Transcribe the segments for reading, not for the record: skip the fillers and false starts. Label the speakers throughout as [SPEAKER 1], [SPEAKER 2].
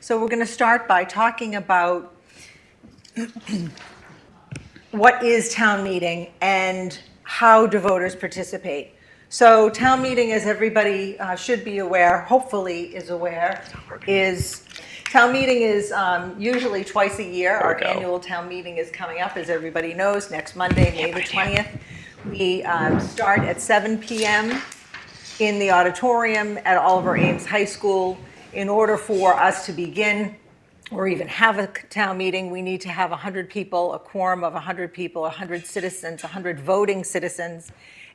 [SPEAKER 1] So we're going to start by talking about what is town meeting and how do voters participate. So town meeting, as everybody should be aware, hopefully is aware, town meeting is usually twice a year. Our annual town meeting is coming up, as everybody knows, next Monday, May the 20th. We start at 7 p.m. in the auditorium at Oliver Ames High School. In order for us to begin or even have a town meeting, we need to have 100 people, a quorum of 100 people, 100 citizens, 100 voting citizens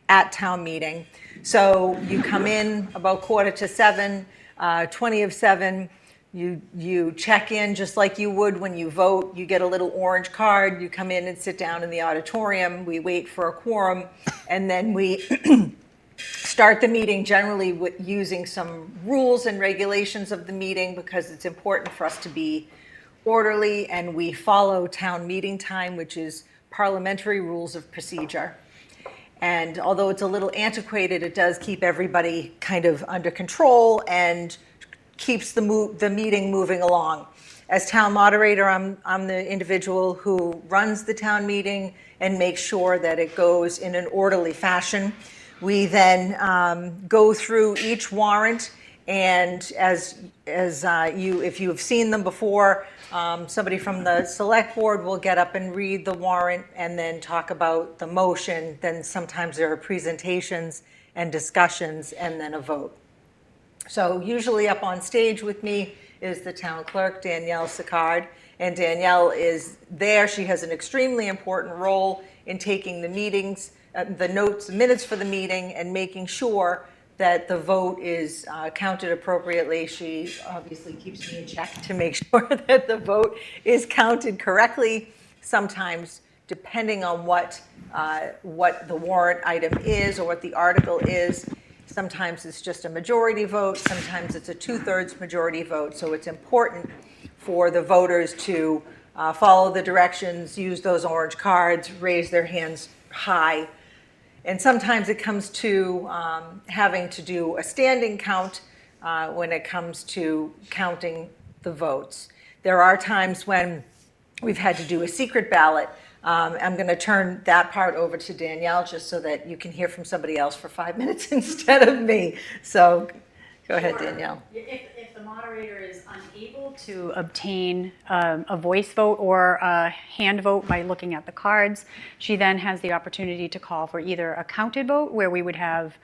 [SPEAKER 1] at town meeting. So you come in about 6:45, 20 of 7, you check in just like you would when you vote. You get a little orange card, you come in and sit down in the auditorium, we wait for a quorum, and then we start the meeting generally with using some rules and regulations of the meeting because it's important for us to be orderly, and we follow town meeting time, which is parliamentary rules of procedure. And although it's a little antiquated, it does keep everybody kind of under control and keeps the meeting moving along. As town moderator, I'm the individual who runs the town meeting and makes sure that it goes in an orderly fashion. We then go through each warrant, and if you have seen them before, somebody from the select board will get up and read the warrant and then talk about the motion. Then sometimes there are presentations and discussions and then a vote. So usually up on stage with me is the town clerk, Danielle Sicard, and Danielle is there. She has an extremely important role in taking the meetings, the notes, minutes for the meeting, and making sure that the vote is counted appropriately. She obviously keeps me in check to make sure that the vote is counted correctly. Sometimes, depending on what the warrant item is or what the article is, sometimes it's just a majority vote, sometimes it's a 2/3 majority vote. So it's important for the voters to follow the directions, use those orange cards, raise their hands high. And sometimes it comes to having to do a standing count when it comes to counting the votes. There are times when we've had to do a secret ballot. I'm going to turn that part over to Danielle just so that you can hear from somebody else for 5 minutes instead of me. So go ahead, Danielle.
[SPEAKER 2] If the moderator is unable to obtain a voice vote or a hand vote by looking at the cards, she then has the opportunity to call for either a counted vote, where we would have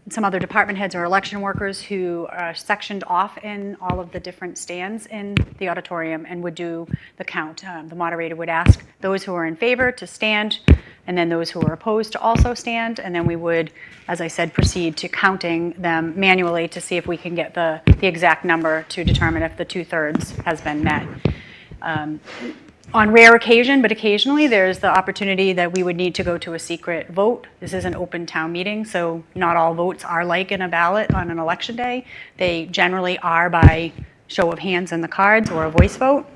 [SPEAKER 2] some other department heads or election workers who are sectioned off in all of the different stands in the auditorium and would do the count. The moderator would ask those who are in favor to stand, and then those who are opposed to also stand, and then we would, as I said, proceed to counting them manually to see if we can get the exact number to determine if the 2/3 has been met. On rare occasion, but occasionally, there's the opportunity that we would need to go to a secret vote. This is an open town meeting, so not all votes are like in a ballot on an election day. They generally are by show of hands in the cards or a voice vote.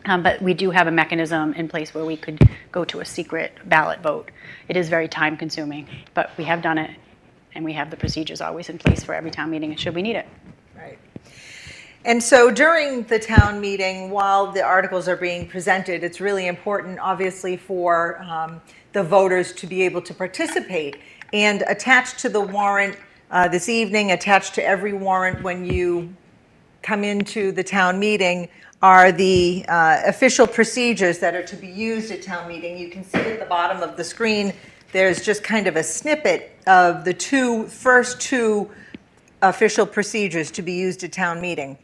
[SPEAKER 2] But we do have a mechanism in place where we could go to a secret ballot vote. It is very time consuming, but we have done it, and we have the procedures always in place for every town meeting should we need it.
[SPEAKER 1] Right. And so during the town meeting, while the articles are being presented, it's really important, obviously, for the voters to be able to participate. And attached to the warrant this evening, attached to every warrant when you come into the town meeting, are the official procedures that are to be used at town meeting. You can see at the bottom of the screen, there's just kind of a snippet of the first two official procedures to be used at town meeting.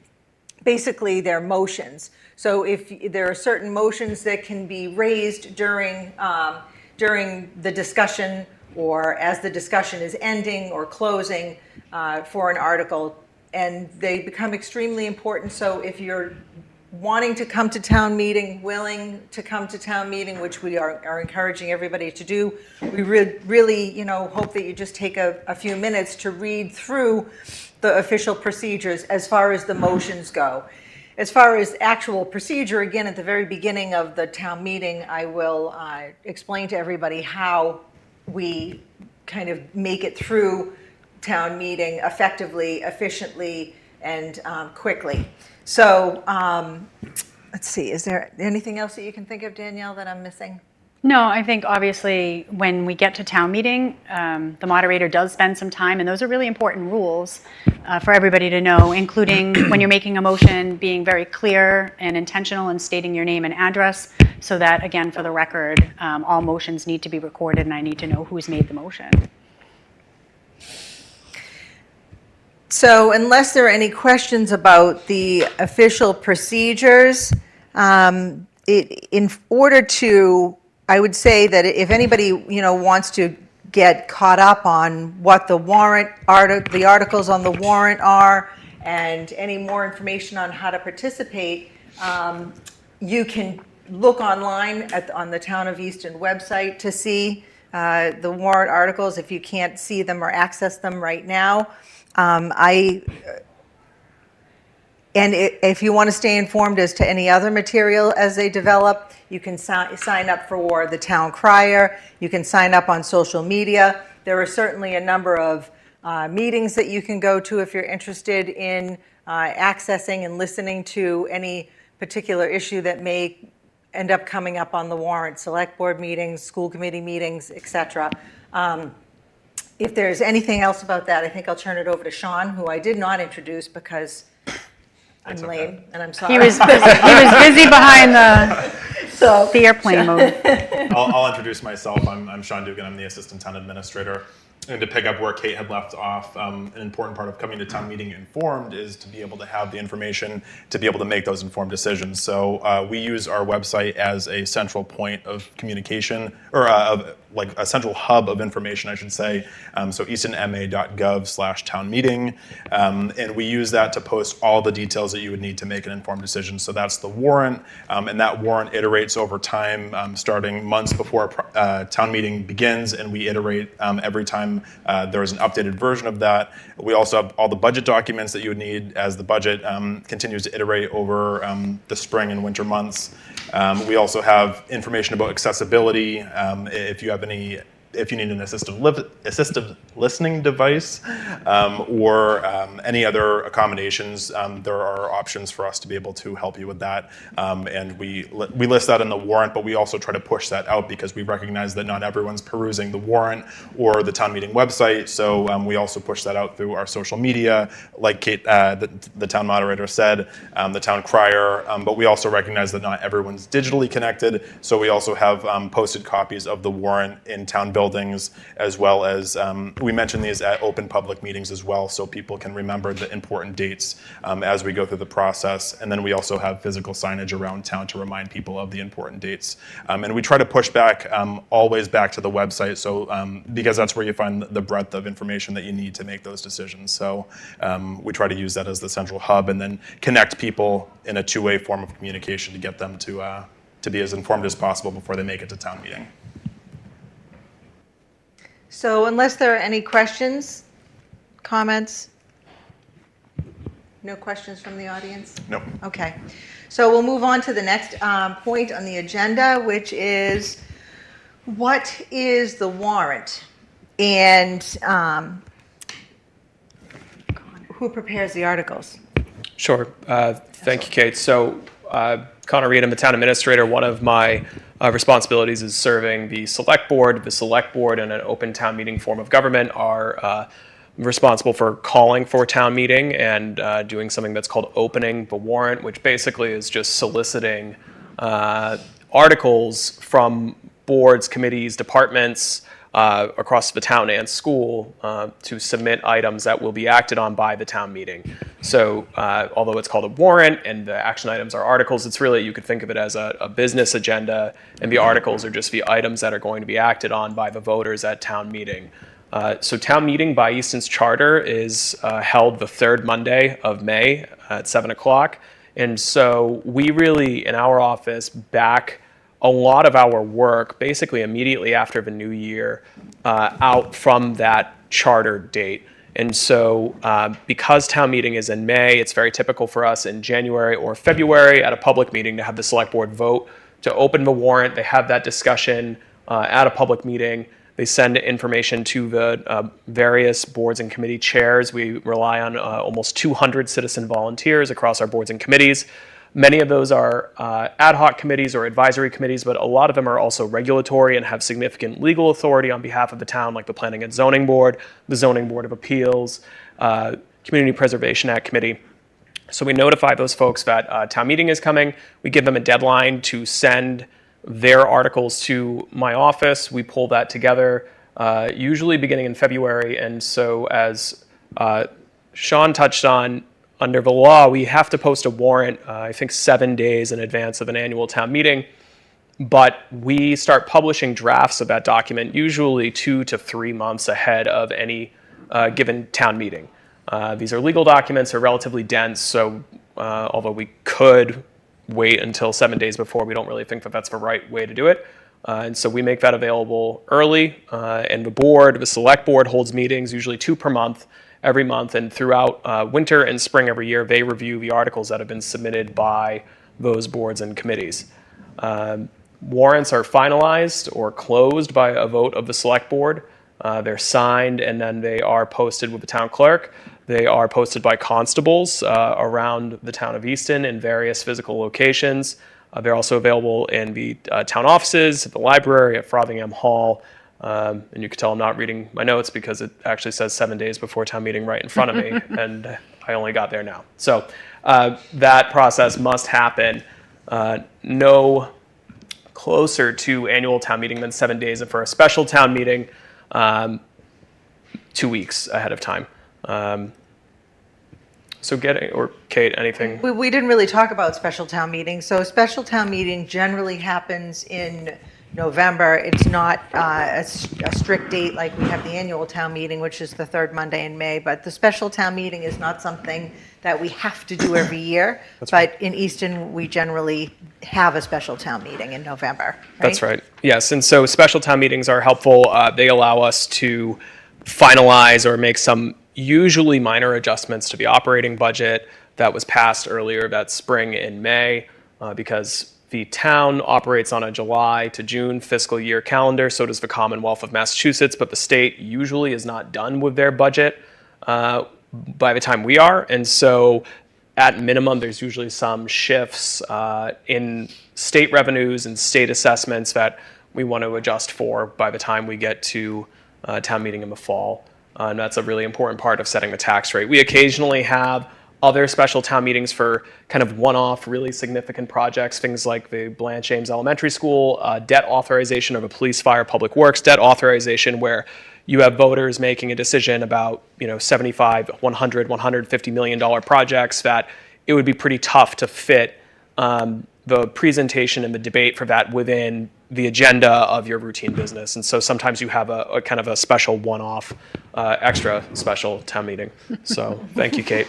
[SPEAKER 1] Basically, they're motions. So if there are certain motions that can be raised during the discussion, or as the discussion is ending or closing for an article, and they become extremely important. So if you're wanting to come to town meeting, willing to come to town meeting, which we are encouraging everybody to do, we really hope that you just take a few minutes to read through the official procedures as far as the motions go. As far as actual procedure, again, at the very beginning of the town meeting, I will explain to everybody how we kind of make it through town meeting effectively, efficiently, and quickly. So let's see, is there anything else that you can think of, Danielle, that I'm missing?
[SPEAKER 2] No, I think obviously when we get to town meeting, the moderator does spend some time, and those are really important rules for everybody to know, including when you're making a motion, being very clear and intentional in stating your name and address, so that, again, for the record, all motions need to be recorded, and I need to know who's made the motion.
[SPEAKER 1] So unless there are any questions about the official procedures, in order to, I would say that if anybody, wants to get caught up on what the the articles on the warrant are, and any more information on how to participate, you can look online on the Town of Easton website to see the warrant articles if you can't see them or access them right now. If you want to stay informed as to any other material as they develop, you can sign up for the town crier. You can sign up on social media. There are certainly a number of meetings that you can go to if you're interested in accessing and listening to any particular issue that may end up coming up on the warrant, select board meetings, school committee meetings, etc. If there's anything else about that, I think I'll turn it over to Sean, who I did not introduce because I'm lame, and I'm sorry.
[SPEAKER 2] He was busy behind the airplane mode.
[SPEAKER 3] I'll introduce myself. I'm Sean Dugan. I'm the Assistant Town Administrator. And to pick up where Kate had left off, an important part of coming to town meeting informed is to be able to have the information to be able to make those informed decisions. So we use our website as a central point of communication, or like a central hub of information, I should say. So eastonma.gov/town meeting. And we use that to post all the details that you would need to make an informed decision. So that's the warrant, and that warrant iterates over time, starting months before town meeting begins, and we iterate every time there is an updated version of that. We also have all the budget documents that you would need as the budget continues to iterate over the spring and winter months. We also have information about accessibility. If you need an assistive listening device or any other accommodations, there are options for us to be able to help you with that. And we list that in the warrant, but we also try to push that out because we recognize that not everyone's perusing the warrant or the town meeting website. So we also push that out through our social media, like Kate, the town moderator said, the town crier. But we also recognize that not everyone's digitally connected. So we also have posted copies of the warrant in town buildings, as well as we mention these at open public meetings as well, so people can remember the important dates as we go through the process. And then we also have physical signage around town to remind people of the important dates. And we try to push back always back to the website, so because that's where you find the breadth of information that you need to make those decisions. So we try to use that as the central hub, and then connect people in a two-way form of communication to get them to be as informed as possible before they make it to town meeting.
[SPEAKER 1] So unless there are any questions, comments? No questions from the audience?
[SPEAKER 3] No.
[SPEAKER 1] Okay. So we'll move on to the next point on the agenda, which is, what is the warrant? And who prepares the articles?
[SPEAKER 4] Sure. Thank you, Kate. So Connor Reed, I'm the town administrator. One of my responsibilities is serving the select board. The select board in an open town meeting form of government are responsible for calling for a town meeting and doing something that's called opening the warrant, which basically is just soliciting articles from boards, committees, departments across the town and school to submit items that will be acted on by the town meeting. So although it's called a warrant and the action items are articles, it's really, you could think of it as a business agenda, and the articles are just the items that are going to be acted on by the voters at town meeting. So town meeting by Easton's charter is held the third Monday of May at 7 o'clock. And so we really, in our office, back a lot of our work basically immediately after the new year out from that charter date. And so because town meeting is in May, it's very typical for us in January or February at a public meeting to have the select board vote to open the warrant. They have that discussion at a public meeting. They send information to the various boards and committee chairs. We rely on almost 200 citizen volunteers across our boards and committees. Many of those are ad hoc committees or advisory committees, but a lot of them are also regulatory and have significant legal authority on behalf of the town, like the Planning and Zoning Board, the Zoning Board of Appeals, Community Preservation Act Committee. So we notify those folks that town meeting is coming. We give them a deadline to send their articles to my office. We pull that together, usually beginning in February. And so as Sean touched on, under the law, we have to post a warrant, I think 7 days in advance of an annual town meeting. But we start publishing drafts of that document usually 2 to 3 months ahead of any given town meeting. These are legal documents, they're relatively dense, so although we could wait until 7 days before, we don't really think that that's the right way to do it. And so we make that available early, and the select board holds meetings, usually 2 per month, every month, and throughout winter and spring every year, they review the articles that have been submitted by those boards and committees. Warrants are finalized or closed by a vote of the select board. They're signed, and then they are posted with the town clerk. They are posted by constables around the town of Easton in various physical locations. They're also available in the town offices, at the library, at Frothingham Hall. And you can tell I'm not reading my notes because it actually says 7 days before town meeting right in front of me, and I only got there now. So that process must happen no closer to annual town meeting than 7 days, and for a special town meeting, 2 weeks ahead of time. So Kate, anything?
[SPEAKER 1] We didn't really talk about special town meetings. So a special town meeting generally happens in November. It's not a strict date like we have the annual town meeting, which is the third Monday in May. But the special town meeting is not something that we have to do every year. But in Easton, we generally have a special town meeting in November. Right?
[SPEAKER 4] That's right. Yes, and so special town meetings are helpful. They allow us to finalize or make some usually minor adjustments to the operating budget that was passed earlier that spring in May, because the town operates on a July to June fiscal year calendar, so does the Commonwealth of Massachusetts, but the state usually is not done with their budget by the time we are. And so at minimum, there's usually some shifts in state revenues and state assessments that we want to adjust for by the time we get to town meeting in the fall. And that's a really important part of setting the tax rate. We occasionally have other special town meetings for kind of one-off, really significant projects, things like the Blanche Ames Elementary School, debt authorization of a police, fire, public works debt authorization, where you have voters making a decision about, $75, $100, $150 million projects that it would be pretty tough to fit the presentation and the debate for that within the agenda of your routine business. And so sometimes you have a kind of a special one-off, extra special town meeting. So thank you, Kate.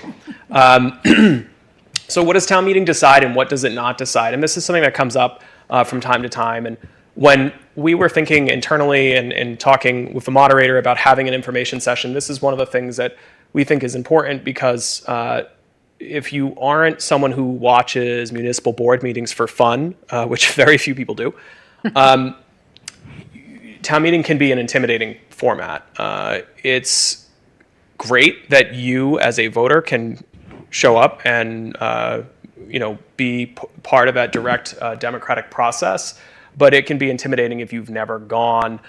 [SPEAKER 4] So what does town meeting decide and what does it not decide? And this is something that comes up from time to time. And when we were thinking internally and talking with the moderator about having an information session, this is one of the things that we think is important because if you aren't someone who watches municipal board meetings for fun, which very few people do, town meeting can be an intimidating format. It's great that you as a voter can show up and be part of that direct democratic process, but it can be intimidating if you've never gone.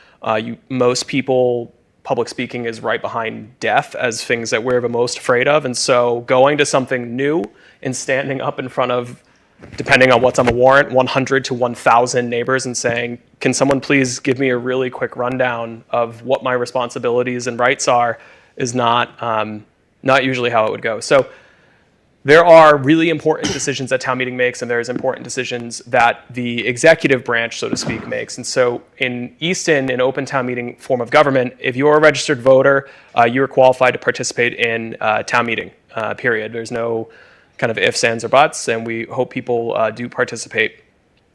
[SPEAKER 4] Most people, public speaking is right behind death as things that we're the most afraid of, and so going to something new and standing up in front of, depending on what's on the warrant, 100 to 1,000 neighbors and saying, can someone please give me a really quick rundown of what my responsibilities and rights are, is not usually how it would go. So there are really important decisions that town meeting makes, and there's important decisions that the executive branch, so to speak, makes. And so in Easton, an open town meeting form of government, if you're a registered voter, you're qualified to participate in town meeting, period. There's no kind of ifs, ands, or buts, and we hope people do participate.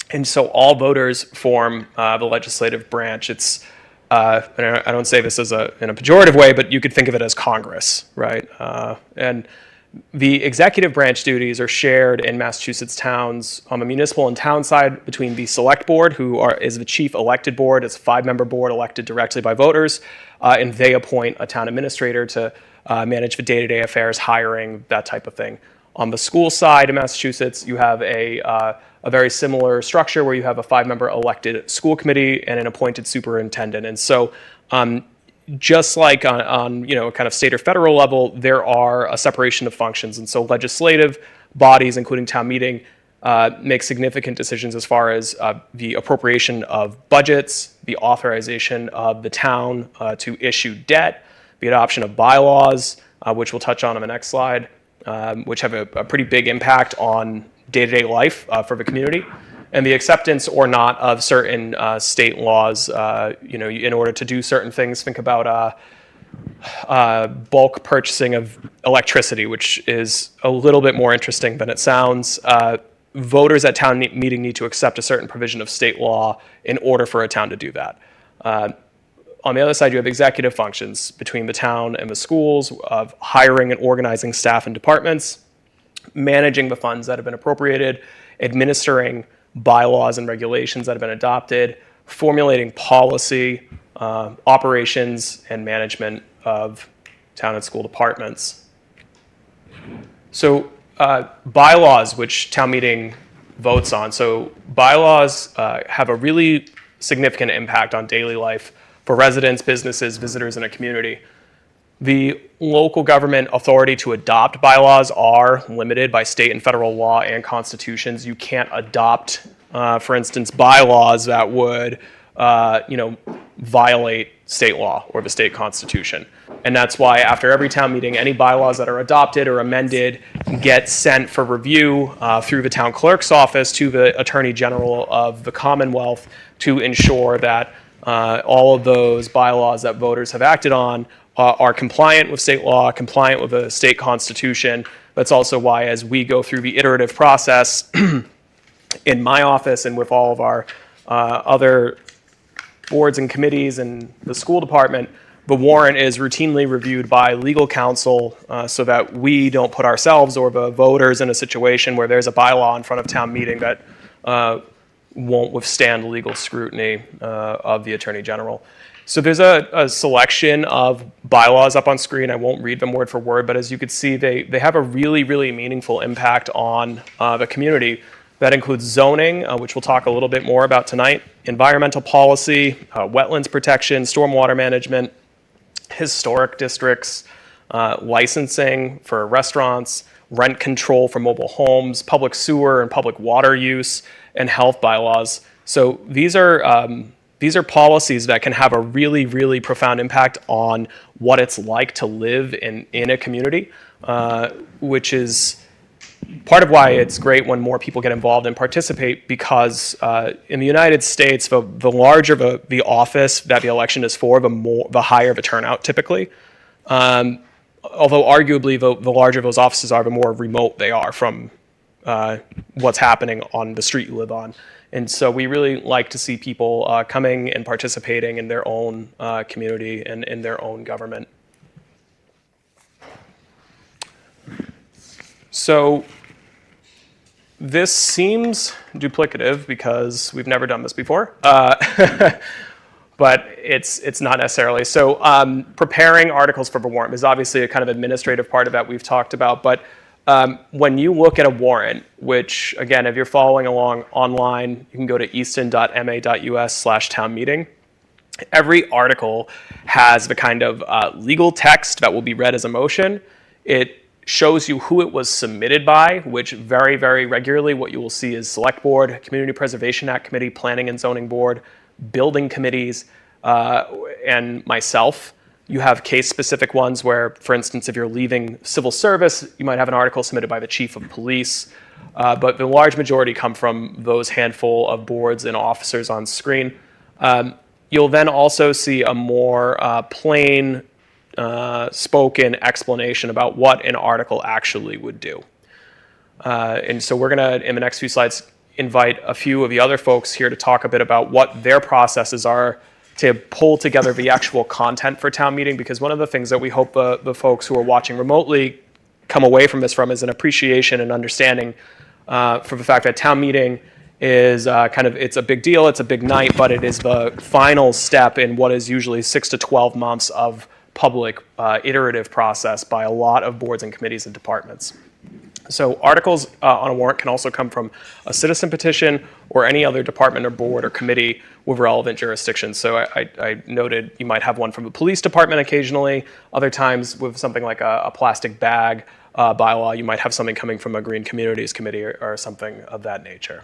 [SPEAKER 4] And so all voters form the legislative branch. It's, and I don't say this in a pejorative way, but you could think of it as Congress, right? And The executive branch duties are shared in Massachusetts towns on the municipal and town side between the select board, is the chief elected board. It's a 5-member board elected directly by voters, and they appoint a town administrator to manage the day-to-day affairs, hiring, that type of thing. On the school side in Massachusetts, you have a very similar structure where you have a 5-member elected school committee and an appointed superintendent. And so just like on kind of state or federal level, there are a separation of functions. And so legislative bodies, including town meeting, make significant decisions as far as the appropriation of budgets, the authorization of the town to issue debt, the adoption of bylaws, which we'll touch on the next slide, which have a pretty big impact on day-to-day life for the community, and the acceptance or not of certain state laws. In order to do certain things, think about bulk purchasing of electricity, which is a little bit more interesting than it sounds. Voters at town meeting need to accept a certain provision of state law in order for a town to do that. On the other side, you have executive functions between the town and the schools of hiring and organizing staff and departments, managing the funds that have been appropriated, administering bylaws and regulations that have been adopted, formulating policy, operations, and management of town and school departments. So bylaws, which town meeting votes on. So bylaws have a really significant impact on daily life for residents, businesses, visitors in a community. The local government authority to adopt bylaws are limited by state and federal law and constitutions. You can't adopt, for instance, bylaws that would, violate state law or the state constitution. And that's why after every town meeting, any bylaws that are adopted or amended get sent for review through the town clerk's office to the Attorney General of the Commonwealth to ensure that all of those bylaws that voters have acted on are compliant with state law, compliant with the state constitution. That's also why, as we go through the iterative process in my office and with all of our other boards and committees and the school department, the warrant is routinely reviewed by legal counsel so that we don't put ourselves or the voters in a situation where there's a bylaw in front of town meeting that won't withstand legal scrutiny of the Attorney General. So there's a selection of bylaws up on screen. I won't read them word for word, but as you can see, they have a really, really meaningful impact on the community. That includes zoning, which we'll talk a little bit more about tonight, environmental policy, wetlands protection, stormwater management, historic districts, licensing for restaurants, rent control for mobile homes, public sewer and public water use, and health bylaws. So these are policies that can have a really, really profound impact on what it's like to live in a community, which is part of why it's great when more people get involved and participate, because in the United States, the larger the office that the election is for, the higher the turnout typically. Although arguably the larger those offices are, the more remote they are from what's happening on the street you live on. And so we really like to see people coming and participating in their own community and in their own government. So this seems duplicative because we've never done this before, but it's not necessarily. So preparing articles for the warrant is obviously a kind of administrative part of that we've talked about, but when you look at a warrant, which again, if you're following along online, you can go to easton.ma.us/townmeeting. Every article has the kind of legal text that will be read as a motion. It shows you who it was submitted by, which very, very regularly what you will see is Select Board, Community Preservation Act Committee, Planning and Zoning Board, Building Committees, and myself. You have case-specific ones where, for instance, if you're leaving civil service, you might have an article submitted by the Chief of Police, but the large majority come from those handful of boards and officers on screen. You'll then also see a more plain spoken explanation about what an article actually would do. And so we're going to, in the next few slides, invite a few of the other folks here to talk a bit about what their processes are to pull together the actual content for town meeting, because one of the things that we hope the folks who are watching remotely come away from this from is an appreciation and understanding for the fact that town meeting is it's a big deal, it's a big night, but it is the final step in what is usually 6 to 12 months of public iterative process by a lot of boards and committees and departments. So articles on a warrant can also come from a citizen petition or any other department or board or committee with relevant jurisdiction. So I noted you might have one from the police department occasionally. Other times with something like a plastic bag bylaw, you might have something coming from a Green Communities Committee or something of that nature.